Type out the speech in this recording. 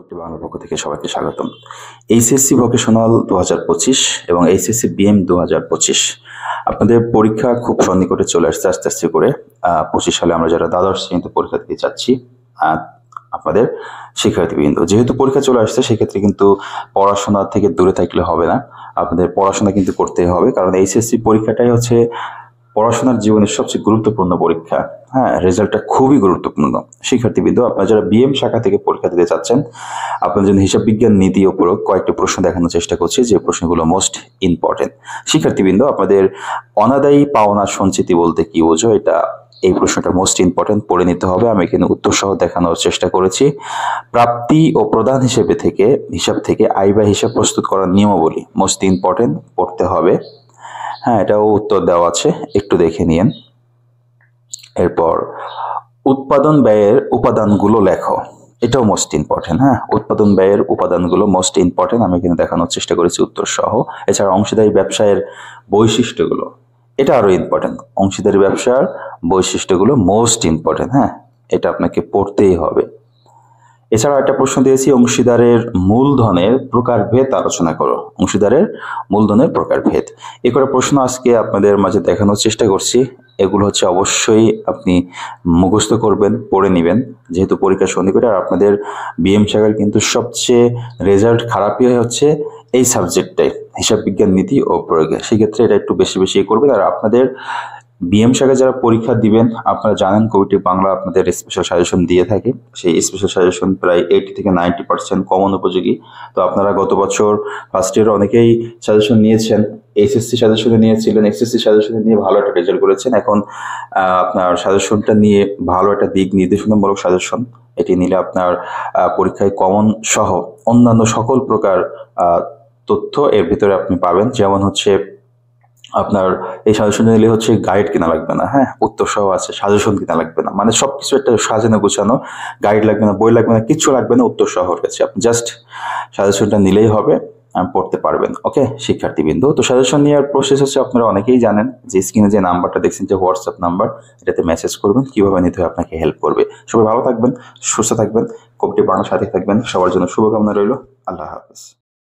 কোটি বাংলার পক্ষ থেকে সবাইকে স্বাগতম। এইচএসসি ভোকেশনাল 2025 এবং এইচএসসি বিএম 2025 আপনাদের পরীক্ষা খুব সন্নিকটে চলে আসছে আস্তে আস্তে করে। 25 সালে আমরা যারা দ্বাদশ শ্রেণীতে পরীক্ষা দিতে যাচ্ছি, আপনাদের শিক্ষার্থীবৃন্দ, যেহেতু পরীক্ষা চলে আসছে সেক্ষেত্রে কিন্তু পড়াশোনা থেকে দূরে থাকলে হবে না, আপনাদের পড়াশোনা কিন্তু করতেই হবে। কারণ এইচএসসি পরীক্ষাটাই হচ্ছে পড়াশোনার জীবনের সবচেয়ে গুরুত্বপূর্ণ পরীক্ষা। রেজাল্টটা খুবই গুরুত্বপূর্ণ। শিক্ষার্থীবৃন্দ, আপনারা যারা বিএম শাখা থেকে পরীক্ষা দিতে চাচ্ছেন, আপনাদের জন্য হিসাব বিজ্ঞান নীতি ও প্রয়োগ কয়েকটি প্রশ্ন দেখানোর চেষ্টা করছি, যে প্রশ্নগুলো মোস্ট ইম্পর্টেন্ট। শিক্ষার্থীবৃন্দ, আপনাদের অনাদায়ী পাওনা সঞ্চিতি বলতে কি বোঝো, এই প্রশ্নটা মোস্ট ইম্পর্টেন্ট, পড়ে নিতে হবে। আমি এখানে উত্তর সহ দেখানোর চেষ্টা করেছি। প্রাপ্তি ও প্রদান হিসাব থেকে আয় ব্যয় হিসাব প্রস্তুত করার নিয়মাবলী মোস্ট ইম্পর্টেন্ট, পড়তে হবে। এটাও উত্তর দেওয়া আছে, একটু দেখে নিন। এরপর উৎপাদন ব্যয়ের উপাদানগুলো লেখো, এটাও মোস্ট ইম্পর্টেন্ট। উৎপাদন ব্যয়ের উপাদানগুলো মোস্ট ইম্পর্টেন্ট, আমি এখানে দেখানোর চেষ্টা করেছি উত্তর সহ। এছাড়া অংশীদারি ব্যবসায়ের বৈশিষ্ট্যগুলো, এটা আরো ইম্পর্টেন্ট। অংশীদারি ব্যবসার বৈশিষ্ট্যগুলো মোস্ট ইম্পর্টেন্ট, এটা আপনাকে পড়তেই হবে। এছাড়া একটা প্রশ্ন দিয়েছি, অংশীদারের মূলধনের প্রকারভেদ আলোচনা করো। অংশীদারের মূলধনের প্রকারভেদ, এ করে প্রশ্ন আজকে আপনাদের মাঝে দেখানোর চেষ্টা করছি। এগুলো হচ্ছে অবশ্যই আপনি মুখস্থ করবেন, পড়ে নেবেন, যেহেতু পরীক্ষা সন্নিকটে। আর আপনাদের বিএম শাখার কিন্তু সবচেয়ে রেজাল্ট খারাপই হচ্ছে এই সাবজেক্টটাই, হিসাব বিজ্ঞান নীতি ও প্রয়োগে। সেক্ষেত্রে এটা একটু বেশি বেশি করবেন। আর আপনাদের বিএম শাখায় যারা পরীক্ষা দিবেন, আপনারা জানেন কোভিটি বাংলা আপনাদের স্পেশাল সাজেশন দিয়ে থাকে। সেই স্পেশাল সাজেশন প্রায় 80 থেকে 90% কমন উপযোগী। তো আপনারা গত বছর ফার্স্ট ইয়ার অনেকেই সাজেশন নিয়েছেন, এইচএসসি সাজেশনে নিয়েছিলেন, এসএসসি সাজেশনে নিয়ে ভালো একটা রেজাল্ট করেছেন। এখন আপনার সাজেশনটা নিয়ে ভালো একটা দিক নির্দেশনামূলক সাজেশন, এটি নিলে আপনার পরীক্ষায় কমন সহ অন্যান্য সকল প্রকার তথ্য এর ভিতরে আপনি পাবেন। যেমন হচ্ছে আপনার এই সাজেশন নিলে হচ্ছে গাইড কেনা লাগবে না, উত্তর সহ আছে, সাজেশন কেনা লাগবে না, মানে সবকিছু একটা সাজানো গোছানো, গাইড লাগবে না, বই লাগবে না, কিছু লাগবে না, উত্তর সহ রয়েছে। আপনি জাস্ট সাজেশনটা নিলেই হবে, পড়তে পারবেন। ওকে শিক্ষার্থীবৃন্দ, তো সাজেশন নেওয়ার প্রসেস হচ্ছে আপনারা অনেকেই জানেন, যে স্ক্রিনে যে নাম্বারটা দেখছেন, যে হোয়াটসঅ্যাপ নাম্বার, এটাতে মেসেজ করবেন, কিভাবে নিতে হয় আপনাকে হেল্প করবে। সবাই ভালো থাকবেন, সুস্থ থাকবেন, কোভিটি বাংলার সাথে থাকবেন। সবার জন্য শুভকামনা রইল। আল্লাহ হাফেজ।